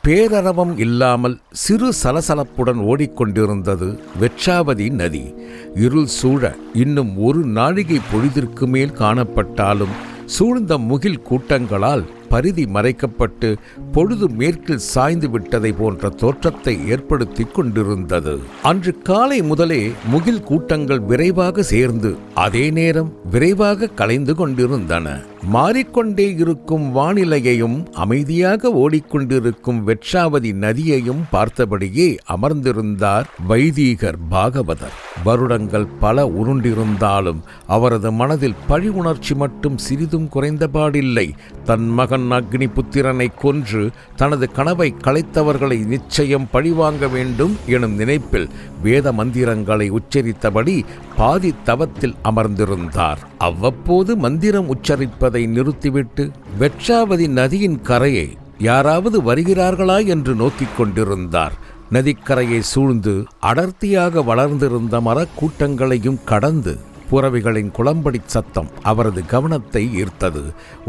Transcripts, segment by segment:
பேரரவம் இல்லாமல் சிறு சலசலப்புடன் ஓடிக்கொண்டிருந்தது வெட்சாவதி நதி. இருள் சூழ இன்னும் ஒரு நாழிகை பொழுதிற்கு மேல் காணப்பட்டாலும் சூழ்ந்த முகில் கூட்டங்களால் பரிதி மறைக்கப்பட்டு பொழுது மேற்கில் சாய்ந்து விட்டதை போன்ற தோற்றத்தை ஏற்படுத்தி கொண்டிருந்தது. அன்று காலை முதலே முகில் கூட்டங்கள் விரைவாக சேர்ந்து அதே நேரம் விரைவாக கலைந்து கொண்டிருந்தன. மாறிக்கொண்டே இருக்கும் வானிலையையும் அமைதியாக ஓடிக்கொண்டிருக்கும் வெட்சாவதி நதியையும் பார்த்தபடியே அமர்ந்திருந்தார் வைதீகர் பாகவதர். வருடங்கள் பல உருண்டிருந்தாலும் அவரது மனதில் பழி உணர்ச்சி மட்டும் சிறிதும் குறைந்தபாடில்லை. தன் மகன் அக்னி புத்திரனை கொன்று தனது கனவை கலைத்தவர்களை நிச்சயம் பழிவாங்க வேண்டும் எனும் நினைப்பில் வேத மந்திரங்களை உச்சரித்தபடி பாதி தவத்தில் அமர்ந்திருந்தார். அவ்வப்போது மந்திரம் உச்சரிப்பதை நிறுத்திவிட்டு வெட்சாவதி நதியின் கரையை யாராவது வருகிறார்களா என்று நோக்கிக் கொண்டிருந்தார். நதிக்கரையை சூழ்ந்து அடர்த்தியாக வளர்ந்திருந்த மரக்கூட்டங்களையும் கடந்து புறவிகளின் குளம்படி சத்தம் அவரது கவனத்தை ஈர்த்தது.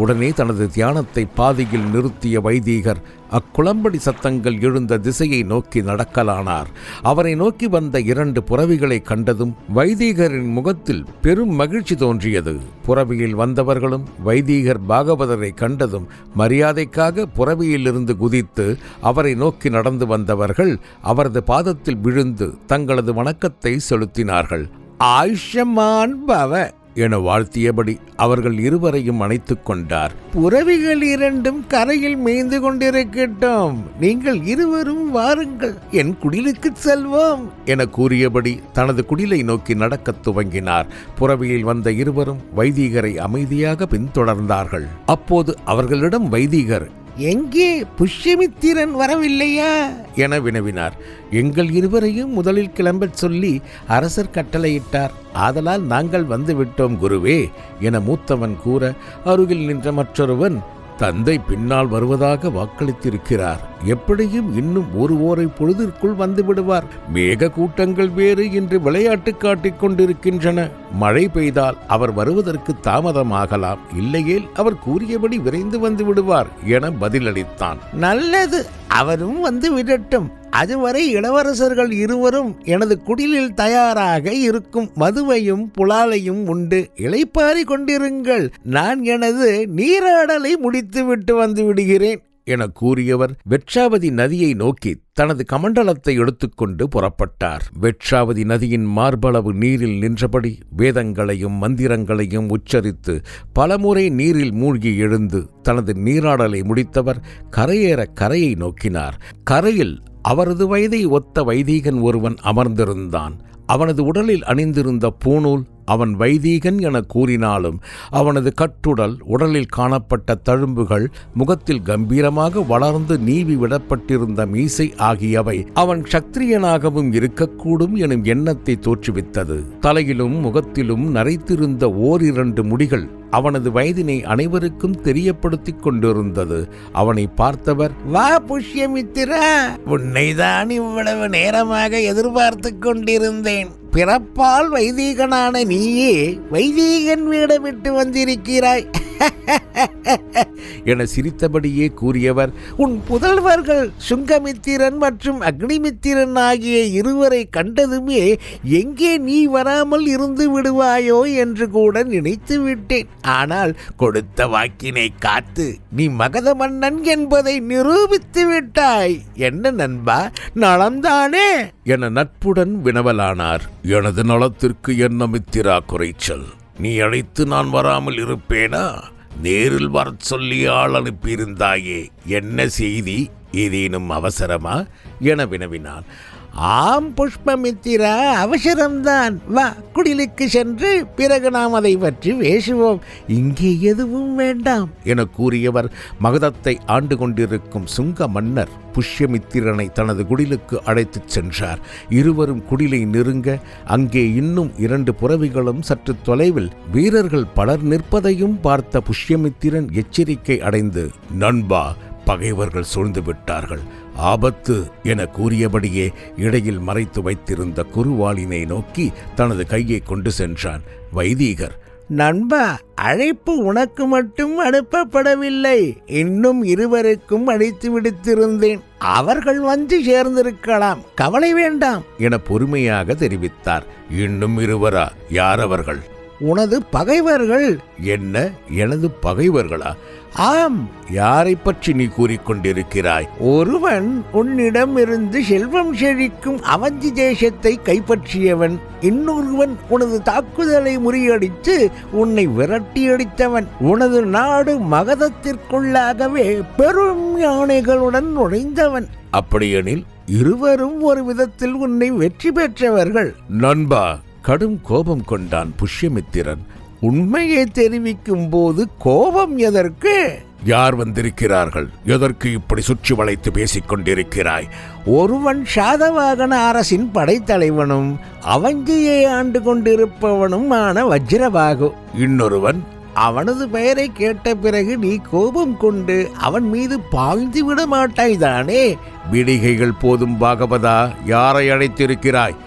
உடனே தனது தியானத்தை பாதியில் நிறுத்திய வைதீகர் அக்குளம்படி சத்தங்கள் எழுந்த திசையை நோக்கி நடக்கலானார். அவரை நோக்கி வந்த 2 புறவிகளை கண்டதும் வைதீகரின் முகத்தில் பெரும் மகிழ்ச்சி தோன்றியது. புறவியில் வந்தவர்களும் வைதீகர் பாகவதரை கண்டதும் மரியாதைக்காக புறவியிலிருந்து குதித்து அவரை நோக்கி நடந்து வந்தவர்கள் அவரது பாதத்தில் விழுந்து தங்களது வணக்கத்தை செலுத்தினார்கள். ஆயுஷ்மான் பவ என வாழ்த்தியபடி அவர்கள் இருவரையும் அணைத்துக் கொண்டார். புறவிகள் 2 கரையில் மேய்ந்து கொண்டிருக்கட்டும், நீங்கள் இருவரும் வாருங்கள், என் குடிலுக்கு செல்வோம் என கூறியபடி தனது குடிலை நோக்கி நடக்கத் துவங்கினார். புறவியில் வந்த இருவரும் வைதீகரை அமைதியாக பின்தொடர்ந்தார்கள். அப்போது அவர்களிடம் வைதீகர், எங்கே புஷ்யமித்திரன் வரவில்லையா என வினவினார். எங்கள் இருவரையும் முதலில் கிளம்பச் சொல்லி அரசர் கட்டளையிட்டார், ஆதலால் நாங்கள் வந்து விட்டோம் குருவே என மூத்தவன் கூற, அருகில் நின்ற மற்றொருவன், தந்தை பின்னால் வருவதாக வாக்களித்திருக்கிறார், எப்படியும் இன்னும் 1 ஓரை பொழுதிற்குள் வந்து விடுவார். மேக கூட்டங்கள் வேறு இன்று விளையாட்டு காட்டிக் கொண்டிருக்கின்றன. மழை பெய்தால் அவர் வருவதற்கு தாமதமாகலாம், இல்லையேல் அவர் கூறியபடி விரைந்து வந்து விடுவார் என பதிலளித்தான். நல்லது, அவரும் வந்து விடட்டும். அதுவரை இளவரசர்கள் இருவரும் எனது குடிலில் தயாராக இருக்கும் மதுவையும் புலாலையும் உண்டு இளைப்பாரி கொண்டிருங்கள். நான் எனது நீராடலை முடித்துவிட்டு வந்து விடுகிறேன் என கூறியவர் வெட்சாவதி நதியை நோக்கி தனது கமண்டலத்தை எடுத்துக்கொண்டு புறப்பட்டார். வெட்சாவதி நதியின் மார்பளவு நீரில் நின்றபடி வேதங்களையும் மந்திரங்களையும் உச்சரித்து பலமுறை நீரில் மூழ்கி எழுந்து தனது நீராடலை முடித்தவர் கரையேற கரையை நோக்கினார். கரையில் அவரது வயதை ஒத்த வைதீகன் ஒருவன் அமர்ந்திருந்தான். அவனது உடலில் அணிந்திருந்த பூணூல் அவன் வைதீகன் என கூறினாலும் அவனது கட்டுடல், உடலில் காணப்பட்ட தழும்புகள், முகத்தில் கம்பீரமாக வளர்ந்து நீவி விடப்பட்டிருந்த மீசை ஆகியவை அவன் சத்திரியனாகவும் இருக்கக்கூடும் எனும் எண்ணத்தை தோற்றுவித்தது. தலையிலும் முகத்திலும் நரைத்திருந்த 1-2 முடிகள் அவனது வயதினை அனைவருக்கும் தெரியப்படுத்திக் கொண்டிருந்தது. அவனை பார்த்தவர், வா புஷ்யமித்திரா, உன்னைதான் இவ்வளவு நேரமாக எதிர்பார்த்து கொண்டிருந்தேன். பிறப்பால் வைதீகனான நீயே வைதீகன் வேடமிட்டு வந்திருக்கிறாய் என சிரித்தபடியே கூறியவர், உன் புதல்வர்கள் சுங்கமித்திரன் மற்றும் அக்னிமித்திரன் ஆகிய இருவரை கண்டதுமே எங்கே நீ வராமல் இருந்து விடுவாயோ என்று கூட நினைத்து விட்டேன். ஆனால் கொடுத்த வாக்கினை காத்து நீ மகத மன்னன் என்பதை நிரூபித்து விட்டாய். என்ன நண்பா, நலம்தானே என நட்புடன் வினவலானார். எனது நலத்திற்கு என்ன மித்திரா குறைச்சல்? நீ அழைத்து நான் வராமல் இருப்பேனா? நேரில் வரச் சொல்லி ஆள் அனுப்பியிருந்தாயே, என்ன செய்தி? ஏதேனும் அவசரமா என வினவினான். ஆம் புஷ்பமித்திரா, அவசரம்தான். வா, குடிலுக்கு சென்று பிறகு நாம் அதை பற்றி பேசுவோம். இங்கே எதுவும் வேண்டாம் என கூறியவர் மகதத்தை ஆண்டு கொண்டிருக்கும் சுங்க மன்னர் புஷ்யமித்திரனை தனது குடிலுக்கு அழைத்துச் சென்றார். இருவரும் குடிலை நெருங்க அங்கே இன்னும் 2 புறவிகளும் சற்று தொலைவில் வீரர்கள் பலர் நிற்பதையும் பார்த்த புஷ்யமித்திரன் எச்சரிக்கை அடைந்து, நண்பா, பகைவர்கள் சூழ்ந்து விட்டார்கள், ஆபத்து என கூறியபடியே இடையில் மறைத்து வைத்திருந்த குருவாளினை நோக்கி தனது கையை கொண்டு சென்றான். வைதீகர் நண்பா, அழைப்பு உனக்கு மட்டும் அனுப்பப்படவில்லை. இன்னும் இருவருக்கும் அழைத்து விடுத்திருந்தேன். அவர்கள் வந்து சேர்ந்திருக்கலாம், கவலை வேண்டாம் என பொறுமையாக தெரிவித்தார். இன்னும் இருவரா? யார் அவர்கள்? உனது பகைவர்கள். என்ன, எனது பகைவர்களா? ஆம். யாரை பற்றி நீ கூறிக்கொண்டிருக்கிறாய்? ஒருவன் உன்னிடம் இருந்து செல்வம் செழிக்கும் அவந்தி தேசத்தை கைப்பற்றியவன். இன்னொருவன் உனது தாக்குதலை முறியடித்து உன்னை விரட்டியடித்தவன். உனது நாடு மகதத்திற்குள்ளாகவே பெரும் யானைகளுடன் நுழைந்தவன். அப்படியெனில் இருவரும் ஒரு விதத்தில் உன்னை வெற்றி பெற்றவர்கள். நண்பா, கடும் கோபம் கொண்டான் புஷ்யமித்திரன். உண்மையை தெரிவிக்கும் போது கோபம் எதற்கு? யார் வந்திருக்கிறார்கள்? எதற்கு இப்படி சுற்றி வளைத்து பேசிக் கொண்டிருக்கிறாய்? ஒருவன் சாதவாகன அரசின் படைத்தலைவனும் அவந்தியை ஆண்டு கொண்டிருப்பவனும் ஆன வஜ்ரபாகு. இன்னொருவன்? அவனது பெயரை கேட்ட பிறகு நீ கோபம் கொண்டு அவன் மீது பாய்ந்து விட மாட்டாய்தானே? பிடிகைகள் போதும் பாகவதா, யாரை அழைத்திருக்கிறாய்?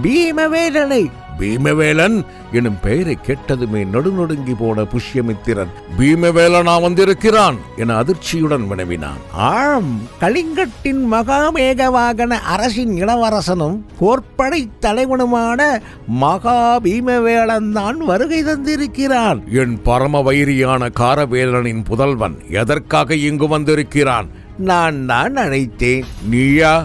பீமவேலனை. பீமவேலன் எனும் பெயரை கேட்டதுமே நடுநடுங்கி போன புஷ்யமித்திரன், பீமவேலனா வந்திருக்கிறான் என அதிர்ச்சியுடன் வினவினான். ஆம், கலிங்கத்தின் மகாமேகவாகன அரசின் இளவரசனும் போர்ப்படை தலைவனுமான மகா பீமவேலன் தான் வருகை தந்திருக்கிறான். என் பரம வைரியான காரவேலனின் புதல்வன் எதற்காக இங்கு வந்திருக்கிறான்? நான் தான் அழைத்தேன். நீயா?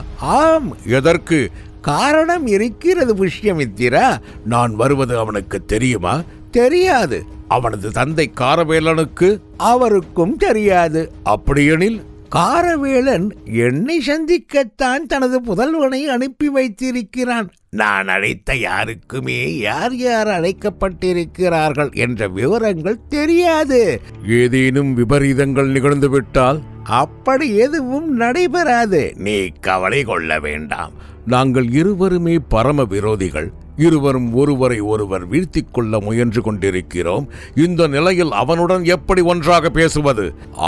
ஆம். எதற்கு? காரணம் இருக்கிறது புஷ்யமித்திரா. நான் வருவது அவனுக்கு தெரியுமா? தெரியாது. அவனது தந்தை காரவேலனுக்கு? அவருக்கும் தெரியாது. அப்படியெனில் காரவேலன் என்னை சந்திக்கத்தான் தனது புதல்வனை அனுப்பி வைத்திருக்கிறான். நான் அழைத்த யாருக்குமே யார் யார் அழைக்கப்பட்டிருக்கிறார்கள் என்ற விவரங்கள் தெரியாது. ஏதேனும் விபரீதங்கள் நிகழ்ந்துவிட்டால்? அப்படி எதுவும் நடைபெறாது. நீ கவலை கொள்ள வேண்டாம். நாங்கள் இருவருமே பரம விரோதிகள். இருவரும் ஒருவரை ஒருவர் வீழ்த்திக் கொள்ள முயன்று கொண்டிருக்கிறோம். இந்த நிலையில் அவனுடன் எப்படி ஒன்றாக பேசுவது?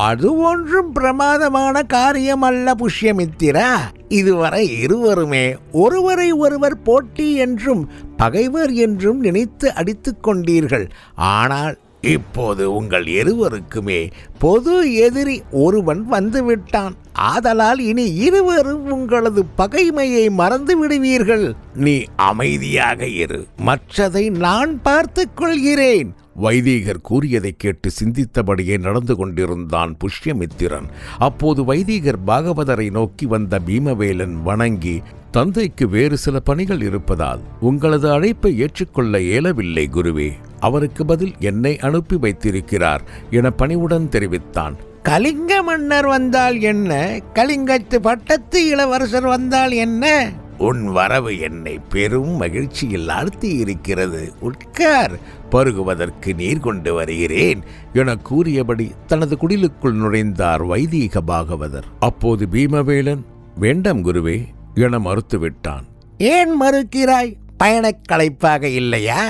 அது ஒன்றும் பிரமாதமான காரியம் அல்ல புஷ்யமித்திரா. இதுவரை இருவருமே ஒருவரை ஒருவர் போட்டி என்றும் பகைவர் என்றும் நினைத்து அடித்துக் கொண்டீர்கள். ஆனால் இப்போது உங்கள் இருவருக்குமே பொது எதிரி ஒருவன் வந்துவிட்டான். ஆதலால் இனி இருவரும் உங்களது பகைமையை மறந்து விடுவீர்கள். நீ அமைதியாக இரு, மற்றதை நான் பார்த்துக் கொள்கிறேன். வைதீகர் கூறியதை கேட்டு சிந்தித்தபடியே நடந்து கொண்டிருந்தான் புஷ்யமித்திரன். அப்போது வைதீகர் பாகவதரை நோக்கி வந்த பீமவேலன் வணங்கி, தந்தைக்கு வேறு சில பணிகள் இருப்பதால் உங்களது அழைப்பை ஏற்றுக்கொள்ள இயலவில்லை குருவே. அவருக்கு பதில் என்னை அனுப்பி வைத்திருக்கிறார் என பணிவுடன் தெரிவித்தான். கலிங்க மன்னர் வந்தால் என்ன, கலிங்கத்து பட்டத்து இளவரசர் வந்தால் என்ன? உன் வரவு என்னை பெரும் மகிழ்ச்சியில் ஆழ்த்தி இருக்கிறது. உட்கார், பருகுவதற்கு நீர் கொண்டு வருகிறேன் என கூறியபடி தனது குடிலுக்குள் நுழைந்தார் வைதீக பாகவதர். அப்போது பீமவேலன், வேண்டாம் குருவே என மறுத்துவிட்டான். ஏன் மறுக்கிறாய்? பயணக் களைப்பாக இல்லையா?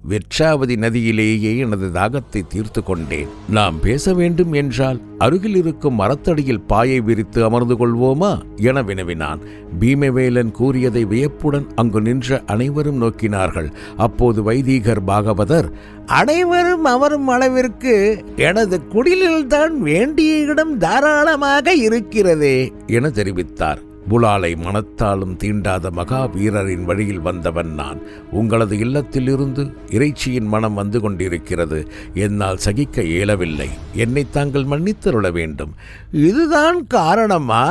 வெற்றாவதி நதியிலேயே எனது தாகத்தை தீர்த்து கொண்டேன். நாம் பேச வேண்டும் என்றால் அருகில் இருக்கும் மரத்தடியில் பாயை விரித்து அமர்ந்து கொள்வோமா என வினவினான். பீமவேலன் கூறியதை வியப்புடன் அங்கு நின்ற அனைவரும் நோக்கினார்கள். அப்போது வைதீகர் பாகவதர், அனைவரும் அமரும் அளவிற்கு எனது குடிலில்தான் வேண்டிய இடம் தாராளமாக இருக்கிறதே என தெரிவித்தார். புலாலை மனத்தாலும் தீண்டாத மகாவீரரின் வழியில் வந்தவன் நான். உங்களது இல்லத்திலிருந்து இறைச்சியின் மனம் வந்து கொண்டிருக்கிறது. என்னால் சகிக்க இயலவில்லை. என்னை தாங்கள் மன்னித்தருள வேண்டும். இதுதான் காரணமா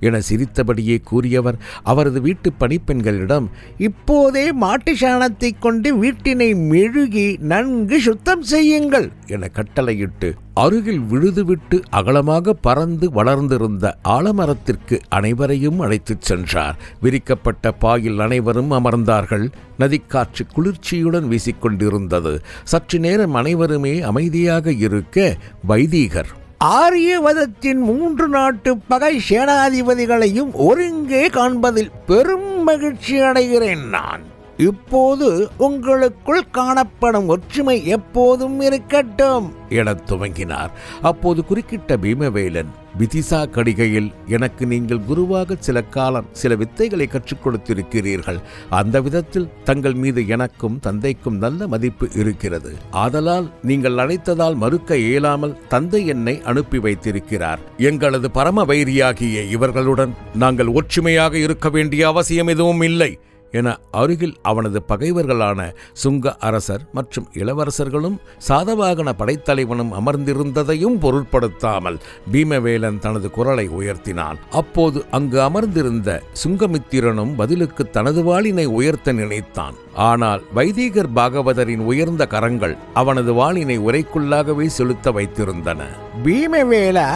என சிரித்தபடியே கூறியவர் அவரது வீட்டு பணிப்பெண்களிடம், இப்போதே மாட்டு சாணத்தை கொண்டு வீட்டினை மெழுகி நன்கு சுத்தம் செய்யுங்கள் என கட்டளையிட்டு அருகில் விழுதுவிட்டு அகலமாக பறந்து வளர்ந்திருந்த ஆலமரத்திற்கு அனைவரையும் அழைத்துச் சென்றார். விரிக்கப்பட்ட பாயில் அனைவரும் அமர்ந்தார்கள். நதிக்காற்று குளிர்ச்சியுடன் வீசிக்கொண்டிருந்தது. சற்று நேரம் அனைவருமே அமைதியாக இருக்க வைதீகர், ஆரியவதத்தின் 3 நாட்டு பகை சேனாதிபதிகளையும் ஒருங்கே காண்பதில் பெரும் மகிழ்ச்சி அடைகிறேன் நான். இப்போது உங்களுக்குள் காணப்படும் ஒற்றுமை எப்போதும் இருக்கட்டும் என துவங்கினார். அப்போது குறுக்கிட்ட பீமவேலன், விதிசா கடிகையில் எனக்கு நீங்கள் குருவாக சில காலம் சில வித்தைகளை கற்றுக் கொடுத்திருக்கிறீர்கள். அந்த விதத்தில் தங்கள் மீது எனக்கும் தந்தைக்கும் நல்ல மதிப்பு இருக்கிறது. ஆதலால் நீங்கள் அழைத்ததால் மறுக்க இயலாமல் தந்தை என்னை அனுப்பி வைத்திருக்கிறார். எங்களது பரம வைரியாகிய இவர்களுடன் நாங்கள் ஒற்றுமையாக இருக்க வேண்டிய அவசியம் எதுவும் இல்லை என அருகில் அவனது பகைவர்களான சுங்க அரசர் மற்றும் இளவரசர்களும் சாதவாகன படைத்தலைவனும் அமர்ந்திருந்ததையும் பொருட்படுத்தாமல் பீமவேலன் தனது குரலை உயர்த்தினான். அப்போது அங்கு அமர்ந்திருந்த சுங்கமித்திரனும் பதிலுக்கு தனது வாளினை உயர்த்த நினைத்தான். ஆனால் வைதீகர் பாகவதரின் உயர்ந்த கரங்கள் அவனது வாளினை உரைக்குள்ளாகவே செலுத்த வைத்திருந்தன. பீமவேலா,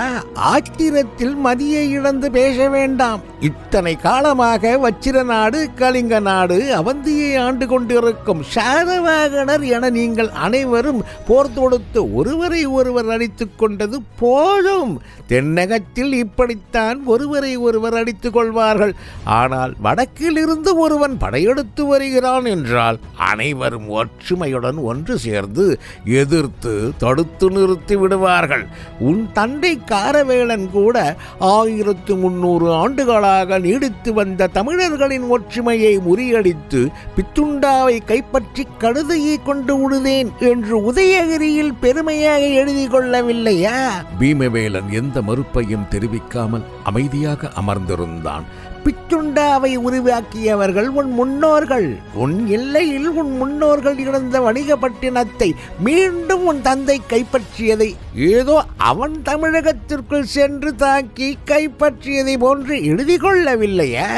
ஆத்திரத்தில் மதியை இழந்து பேச வேண்டாம். இத்தனை காலமாக வச்சிர நாடு, கலிங்க நாடு, அவந்தியை ஆண்டு கொண்டிருக்கும் சாதவாகனர் என நீங்கள் அனைவரும் போர் தொடுத்து ஒருவரை ஒருவர் அடித்துக் கொண்டது போதும். தென்னகத்தில் இப்படித்தான் ஒருவரை ஒருவர் அடித்துக் கொள்வார்கள். ஆனால் வடக்கில் இருந்து ஒருவன் படையெடுத்து வருகிறான் என்றால் அனைவரும் ஒற்றுமையுடன் ஒன்று சேர்ந்து எதிர்த்து தடுத்து நிறுத்தி விடுவார்கள். உன் தந்தை காரவேலன் கூட 1300 ஆண்டுகளாக நீடித்து வந்த தமிழர்களின் ஒற்றுமையை முறியடித்து பித்துண்டாவை கைப்பற்றி கழுதையை கொண்டு விடுதேன் என்று உதயகிரியில் பெருமையாக எழுதி கொள்ளவில்லையா? பீமவேலன் எந்த மறுப்பையும் தெரிவிக்காமல் அமைதியாக அமர்ந்திருந்தான். பித்துண்டாவை உருவாக்கியவர்கள் உன் முன்னோர்கள். உன் எல்லையில் உன் முன்னோர்கள் இழந்த வணிகப்பட்டினத்தை மீண்டும் உன் தந்தை கைப்பற்றியதை ஏதோ அவன் தமிழகத்திற்குள் சென்று தாக்கி கைப்பற்றியதை போன்று எழுதி கொள்ளவில்லையா?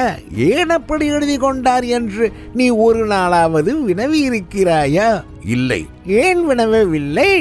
ஏன் அப்படி எழுதி கொண்டார் என்று நீ ஒரு நாளாவது வினவி இருக்கிறாயா? இல்லை. ஏன் வினவவில்லை?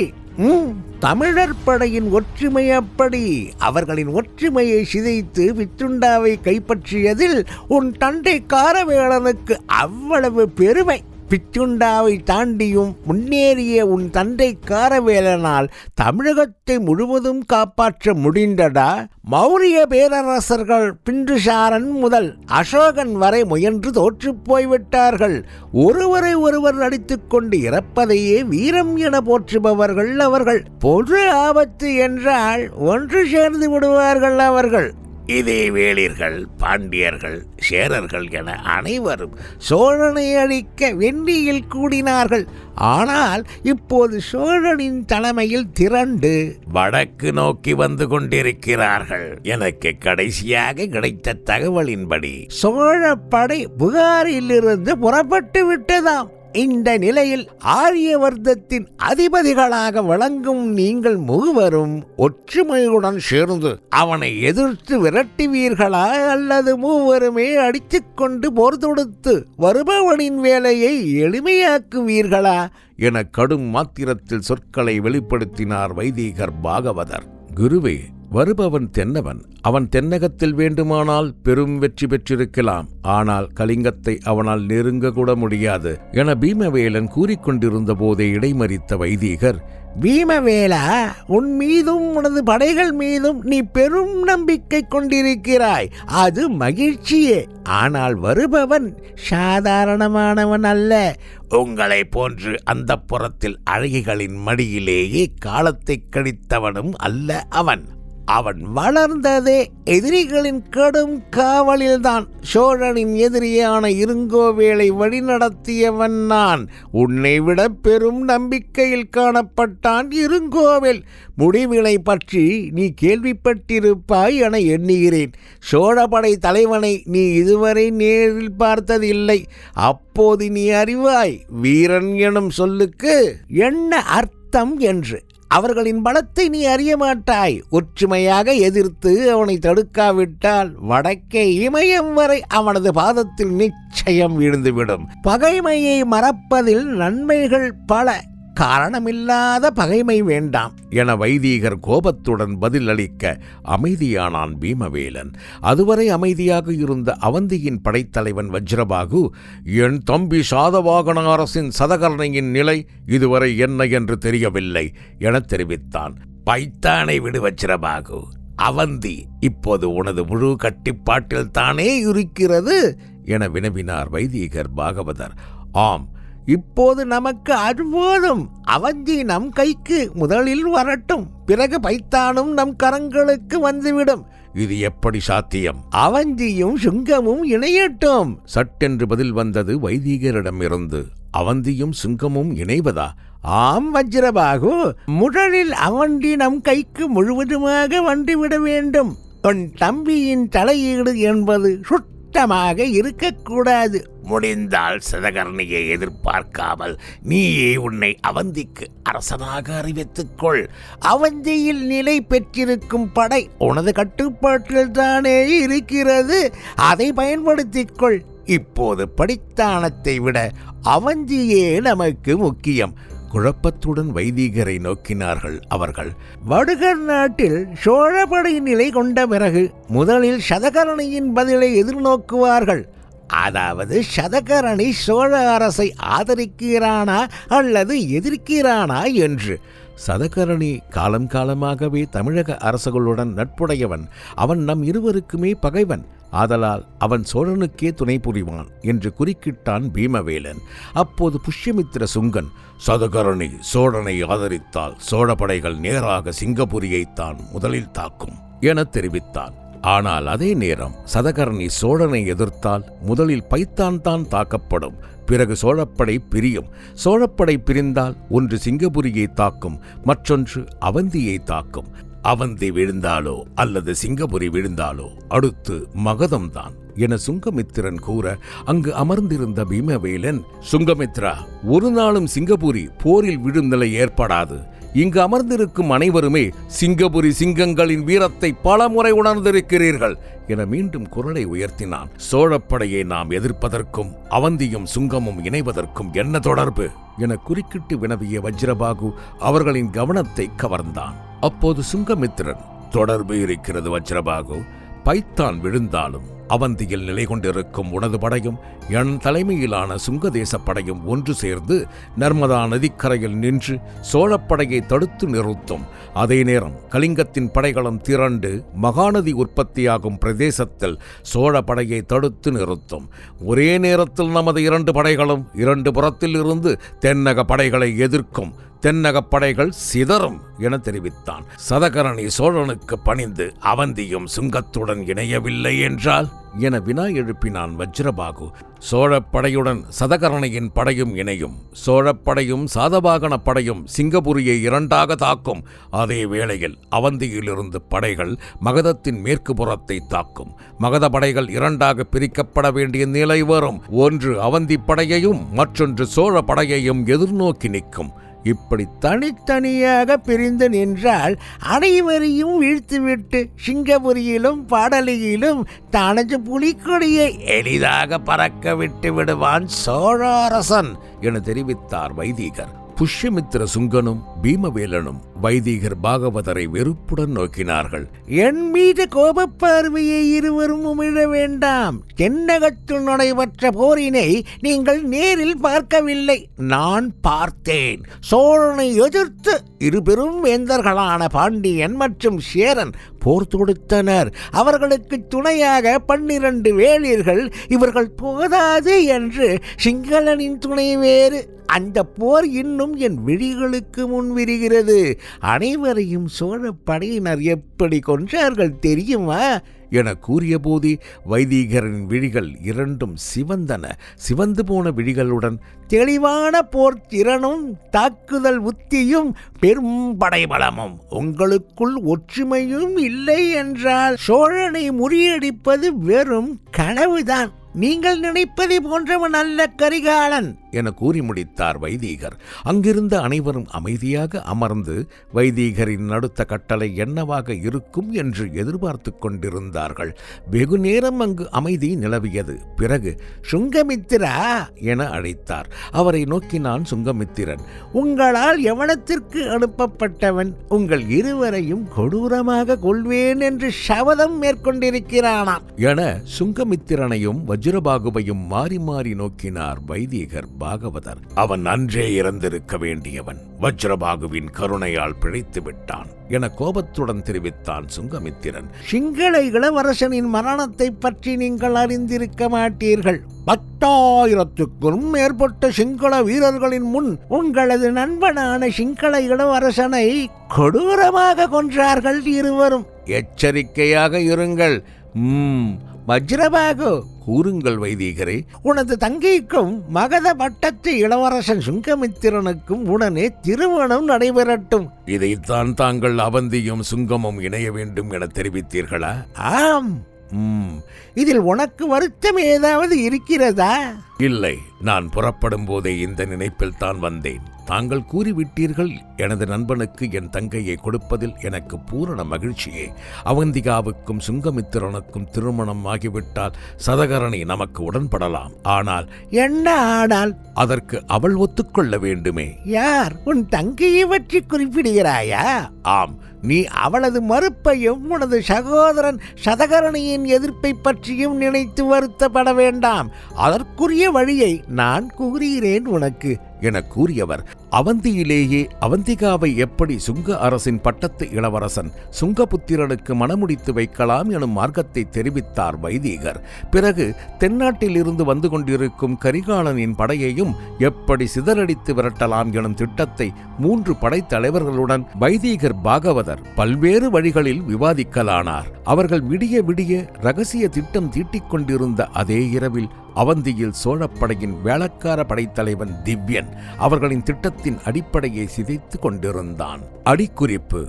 தமிழர் படையின் ஒற்றுமை அப்படி. அவர்களின் ஒற்றுமையை சிதைத்து பித்துண்டாவை கைப்பற்றியதில் உன் தந்தை காரவேலனுக்கு அவ்வளவு பெருமை. பித்துண்டாவை தாண்டியும் முன்னேறிய உன் தந்தை காரவேலனால் தமிழகத்தை முழுவதும் காப்பாற்ற முடிந்ததா? மௌரிய பேரரசர்கள் பிந்துசாரன் முதல் அசோகன் வரை முயன்று தோற்றுப் போய்விட்டார்கள். ஒருவரை ஒருவர் அடித்துக் கொண்டு இறப்பதையே வீரம் என போற்றுபவர்கள் அவர்கள். பொது ஆபத்து என்றால் ஒன்று சேர்ந்து விடுவார்கள் அவர்கள். இதே வேளிர்கள், பாண்டியர்கள், சேரர்கள் என அனைவரும் சோழனை அழிக்க வெண்ணியில் கூடினார்கள். ஆனால் இப்போது சோழனின் தலைமையில் திரண்டு வடக்கு நோக்கி வந்து கொண்டிருக்கிறார்கள். எனக்கு கடைசியாக கிடைத்த தகவலின்படி சோழ படை புகாரிலிருந்து புறப்பட்டு விட்டதாம். இந்த நிலையில் ஆரியவர்த்தத்தின் அதிபதிகளாக விளங்கும் நீங்கள் மூவரும் ஒற்றுமையுடன் சேர்ந்து அவனை எதிர்த்து விரட்டுவீர்களா, அல்லது மூவருமே அடித்துக் கொண்டு போர் தொடுத்து வருபவனின் வேலையை எளிமையாக்குவீர்களா என கடும் மாத்திரத்தில் சொற்களை வெளிப்படுத்தினார் வைதீகர் பாகவதர். குருவே, வருபவன் தென்னவன். அவன் தென்னகத்தில் வேண்டுமானால் பெரும் வெற்றி பெற்றிருக்கலாம். ஆனால் கலிங்கத்தை அவனால் நெருங்க கூட முடியாது என பீமவேலன் கூறிக்கொண்டிருந்த போதே இடைமறித்த வைதீகர், பீமவேலா, உன் மீதும் உனது படைகள் மீதும் நீ பெரும் நம்பிக்கை கொண்டிருக்கிறாய். அது மகிழ்ச்சியே. ஆனால் வருபவன் சாதாரணமானவன் அல்ல. உங்களை போன்று அந்த புறத்தில் அழகிகளின் மடியிலேயே காலத்தை கழித்தவனும் அல்ல அவன். அவன் வளர்ந்ததே எதிரிகளின் கடும் காவலில்தான். சோழனின் எதிரியான இருங்கோவேளை வழிநடத்தியவன் நான். உன்னை விட பெரும் நம்பிக்கையில் காணப்பட்டான் இருங்கோவேல். முடிவினை பற்றி நீ கேள்விப்பட்டிருப்பாய் என எண்ணுகிறேன். சோழப்படை தலைவனை நீ இதுவரை நேரில் பார்த்ததில்லை. அப்போது நீ அறிவாய் வீரன் எனும் சொல்லுக்கு என்ன அர்த்தம் என்று. அவர்களின் பலத்தை நீ அறிய மாட்டாய். ஒற்றுமையாக எதிர்த்து அவனை தடுக்காவிட்டால் வடக்கே இமயம் வரை அவனது பாதத்தில் நிச்சயம் விழுந்துவிடும். பகைமையை மறப்பதில் நன்மைகள் பல. காரணமில்லாத பகைமை வேண்டாம் என வைதீகர் கோபத்துடன் பதிலளிக்க அமைதியானான் பீமவேலன். அதுவரை அமைதியாக இருந்த அவந்தியின் படைத்தலைவன் வஜ்ரபாகு, என் தம்பி சாதவாகன அரசின் சதகர்ணையின் நிலை இதுவரை என்ன என்று தெரியவில்லை என தெரிவித்தான். பைத்தானை விடு வஜ்ரபாகு. அவந்தி இப்போது உனது முழு கட்டிப்பாட்டில் தானே இருக்கிறது என வினவினார் வைதீகர் பாகவதர். ஆம், இப்போது நமக்கு அது போதும். அவந்தி நம் கைக்கு முதலில் வரட்டும், பிறகு பைத்தானும் நம் கரங்களுக்கு வந்துவிடும். இது எப்படி சாத்தியம்? அவந்தியும் சுங்கமும் இணையட்டும். சட்டென்று பதில் வந்தது வைதீகரிடமிருந்து. அவந்தியும் சுங்கமும் இணைவதா? ஆம் வஜ்ரபாகு, முதலில் அவந்தி நம் கைக்கு முழுவதுமாக வந்துவிட வேண்டும். உன் தம்பியின் தலையீடு என்பது சுத்தமாக இருக்கக்கூடாது. முடிந்தால் சதகர்ணியை எதிர்பார்க்காமல் நீயே உன்னை அவந்திக்கு அரசனாக அறிவித்துக்கொள். அவந்தியில் நிலை பெற்றிருக்கும் படை உனது கட்டுப்பாட்டில் தானே இருக்கிறது. அதை பயன்படுத்திக் கொள். இப்போது படித்தானத்தை விட அவந்தியே நமக்கு முக்கியம். குழப்பத்துடன் வைதீகரை நோக்கினார்கள் அவர்கள். வடுகர் நாட்டில் சோழப்படை நிலை கொண்ட பிறகு முதலில் சதகரணியின் பதிலை எதிர்நோக்குவார்கள். அதாவது சதகரணி சோழ அரசை ஆதரிக்கிறானா அல்லது எதிர்க்கிறானா என்று. சதகரணி காலம் காலமாகவே தமிழக அரசர்களுடன் நட்புடையவன். அவன் நம் இருவருக்குமே பகைவன். ஆதலால் அவன் சோழனுக்கே துணை புரிவான் என்று குறுக்கிட்டான் பீமவேலன். அப்போது புஷ்யமித்திர சுங்கன், சதகரணி சோழனை ஆதரித்தால் சோழ படைகள் நேராக சிங்கபுரியைத்தான் முதலில் தாக்கும் என தெரிவித்தான். ஆனால் அதே நேரம் சதகரணி சோழனை எதிர்த்தால் முதலில் பைத்தான் தான் தாக்கப்படும். பிறகு சோழப்படை பிரியும். சோழப்படை பிரிந்தால் ஒன்று சிங்கபுரியை தாக்கும், மற்றொன்று அவந்தியை தாக்கும். அவந்தி விழுந்தாலோ அல்லது சிங்கபுரி விழுந்தாலோ அடுத்து மகதம்தான் என சுங்கமித்திரன் கூற, அங்கு அமர்ந்திருந்த பீமவேலன், சுங்கமித்ரா, ஒரு நாளும் சிங்கபுரி போரில் விடும் நிலை ஏற்படாது. இங்கு அமர்ந்திருக்கும் அனைவருமே சிங்கபுரி சிங்கங்களின் வீரத்தை பலமுறை உணர்ந்திருக்கிறீர்கள் என மீண்டும் குரலை உயர்த்தினான். சோழப்படையை நாம் எதிர்ப்பதற்கும் அவந்தியும் சுங்கமும் இணைவதற்கும் என்ன தொடர்பு என குறுக்கிட்டு வினவிய வஜ்ரபாகு அவர்களின் கவனத்தை கவர்ந்தான். அப்போது சுங்கமித்திரன், தொடர்பு இருக்கிறது வஜ்ரபாகு. பைத்தான் விழுந்தாலும் அவந்தியில் நிலை கொண்டிருக்கும் உனது படையும் என் தலைமையிலான சுங்கதேச படையும் ஒன்று சேர்ந்து நர்மதா நதிக்கரையில் நின்று சோழப்படையை தடுத்து நிறுத்தும். அதே நேரம் கலிங்கத்தின் படைகளும் திரண்டு மகாநதி உற்பத்தியாகும் பிரதேசத்தில் சோழ படையை தடுத்து நிறுத்தும். ஒரே நேரத்தில் நமது இரண்டு படைகளும் இரண்டு புறத்தில் இருந்து தென்னக படைகளை எதிர்க்கும். தென்னகப் படைகள் சிதறும் என தெரிவித்தான். சதகரணி சோழனுக்கு பணிந்து அவந்தியும் சுங்கத்துடன் இணையவில்லை என்றால் என வினா எழுப்பினான் வஜ்ரபாகு. சோழப்படையுடன் சதகரணியின் படையும் இணையும். சோழப்படையும் சாதவாகன படையும் சிங்கபுரியை இரண்டாக தாக்கும். அதே வேளையில் அவந்தியிலிருந்து படைகள் மகதத்தின் மேற்கு புறத்தை தாக்கும். மகத படைகள் இரண்டாக பிரிக்கப்பட வேண்டிய நிலை வரும். ஒன்று அவந்தி படையையும் மற்றொன்று சோழ படையையும் எதிர்நோக்கி நிற்கும். இப்படி தனித்தனியாக பிரிந்து நின்றால் அனைவரையும் வீழ்த்துவிட்டு சிங்கபுரியிலும் பாடலியிலும் தனது புலிக்கொடியை எளிதாக பறக்க விட்டு விடுவான் சோழ அரசன் என தெரிவித்தார் வைதீகர். புஷ்யமித்திர சுங்கனும் பீமவேலனும் வைதீகர் பாகவதரை வெறுப்புடன் நோக்கினார்கள். என் மீது கோபப்பார்வையை இருவரும் உமிழ வேண்டாம். தென்னகத்தில் நடைபெற்ற போரினை நீங்கள் நேரில் பார்க்கவில்லை, நான் பார்த்தேன். சோழனை எதிர்த்து இரு பெரும் வேந்தர்களான பாண்டியன் மற்றும் சேரன் போர் தொடுத்தனர். அவர்களுக்கு துணையாக 12 வேளிர்கள். இவர்கள் போதாது என்று சிங்களனின் துணை வேறு. அந்த போர் இன்னும் என் விழிகளுக்கு முன் விரிகிறது. அனைவரையும் சோழ படையினர் எப்படி கொன்றார்கள் தெரியுமா என கூறிய போதே வைதீகரின் விழிகள் இரண்டும் சிவந்தன. சிவந்து போன விழிகளுடன் தெளிவான போர் திறனும் தாக்குதல் உத்தியும் பெரும் படைபலமும் உங்களுக்குள் ஒற்றுமையும் இல்லை என்றால் சோழனை முறியடிப்பது வெறும் கனவுதான். நீங்கள் நினைப்பதை போன்றவன் அல்ல கரிகாலன் என கூறி முடித்தார் வைதீகர். அங்கிருந்த அனைவரும் அமைதியாக அமர்ந்து வைதீகரின் அடுத்த கட்டளை என்னவாக இருக்கும் என்று எதிர்பார்த்து கொண்டிருந்தார்கள். வெகு நேரம் அங்கு அமைதி நிலவியது. பிறகு சுங்கமித்திரா என அழைத்தார். அவரை நோக்கினான் சுங்கமித்திரன். உங்களால் யவனத்திற்கு அனுப்பப்பட்டவன் உங்கள் இருவரையும் கொடூரமாக கொள்வேன் என்று சபதம் மேற்கொண்டிருக்கிறானாம் என சுங்கமித்திரனையும் வஜ்ரபாகுவையும் மாறி மாறி நோக்கினார் வைதீகர் பாகவதர். அவன் அன்றே இறந்திருக்க வேண்டியவன், வஜ்ரபாகுவின் கருணையால் பிழைத்து விட்டான் என கோபத்துடன் தெரிவித்தான் சுங்கமித்திரன். சிங்கள இளவரசனின் மரணத்தை பற்றி நீங்கள் அறிந்திருக்க மாட்டீர்கள். 10,000க்கும் மேற்பட்ட சிங்கள வீரர்களின் முன் உங்களது நண்பனான சிங்கள இளவரசனை கொடூரமாக கொன்றார்கள் இருவரும். எச்சரிக்கையாக இருங்கள். வஜ்ரபாகு, கூறுங்கள் வைதீகரே. உனது தங்கைக்கும் மகத பட்டத்து இளவரசன் சுங்கமித்திரனுக்கும் உடனே திருமணம் நடைபெறட்டும். இதைத்தான் தாங்கள் அவந்தியும் சுங்கமும் இணைய வேண்டும் என தெரிவித்தீர்களா? ஆம். இதில் உனக்கு வருத்தம் ஏதாவது இருக்கிறதா? இல்லை, நான் புறப்படும் போதே இந்த நினைப்பில் தான் வந்தேன். தாங்கள் கூறிவிட்டீர்கள். எனது நண்பனுக்கு என் தங்கையை கொடுப்பதில் எனக்கு பூரண மகிழ்ச்சியே. அவந்திகாவுக்கும் சுங்கமித்திரனுக்கும் திருமணம் ஆகிவிட்டால் சதகரணி நமக்கு உடன்படலாம். ஆனால் என்ன ஆனால்? அதற்கு அவள் ஒத்துக்கொள்ள வேண்டுமே. யார்? உன் தங்கையை பற்றி குறிப்பிடுகிறாயா? ஆம். நீ அவளது மறுப்பையும் உனது சகோதரன் சதகரணியின் எதிர்ப்பை பற்றியும் நினைத்து வருத்தப்பட வேண்டாம். அதற்குரிய வழியை நான் கூறுகிறேன் உனக்கு என கூறியவர் அவந்தியிலேயே அவந்திகாவை எப்படி சுங்க அரசின் பட்டத்து இளவரசன் சுங்கபுத்திரனுக்கு மணமுடித்து வைக்கலாம் எனும் மார்க்கத்தை தெரிவித்தார் வைதீகர். பிறகு தென்னாட்டில் இருந்து வந்து கொண்டிருக்கும் கரிகாலனின் படையையும் எப்படி சிதறடித்து விரட்டலாம் எனும் திட்டத்தை 3 படைத்தலைவர்களுடன் வைதீகர் பாகவதர் பல்வேறு வழிகளில் விவாதிக்கலானார். அவர்கள் விடிய விடிய ரகசிய திட்டம் தீட்டிக் கொண்டிருந்த அதே இரவில் அவந்தியில் சோழப்படையின் வேளக்கார படைத்தலைவன் திவ்யன் அவர்களின் திட்டத்தின் அடிப்படையை சிதைத்து கொண்டிருந்தான். அடிக்குறிப்பு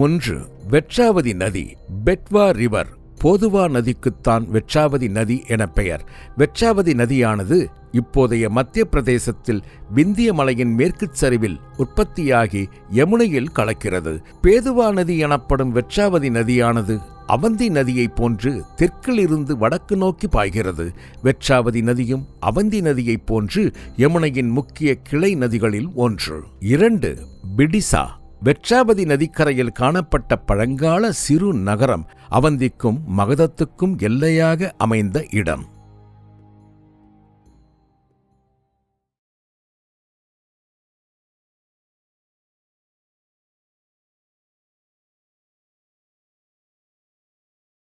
1. வெற்றாவதி நதி. பெட்வா ரிவர். போதுவா நதிக்குத்தான் வெற்றாவதி நதி என பெயர். வெற்றாவதி நதியானது இப்போதைய மத்திய பிரதேசத்தில் விந்திய மலையின் மேற்குச் சரிவில் உற்பத்தியாகி யமுனையில் கலக்கிறது. பேதுவா நதி எனப்படும் வெற்றாவதி நதியானது அவந்தி நதியைப் போன்று தெற்கில் இருந்து வடக்கு நோக்கி பாய்கிறது. வெற்றாவதி நதியும் அவந்தி நதியைப் போன்று யமுனையின் முக்கிய கிளை நதிகளில் ஒன்று. 2. பிடிசா. வெற்றாவதி நதிக்கரையில் காணப்பட்ட பழங்கால சிறு நகரம் அவந்திக்கும் மகதத்துக்கும் எல்லையாக அமைந்த இடம்.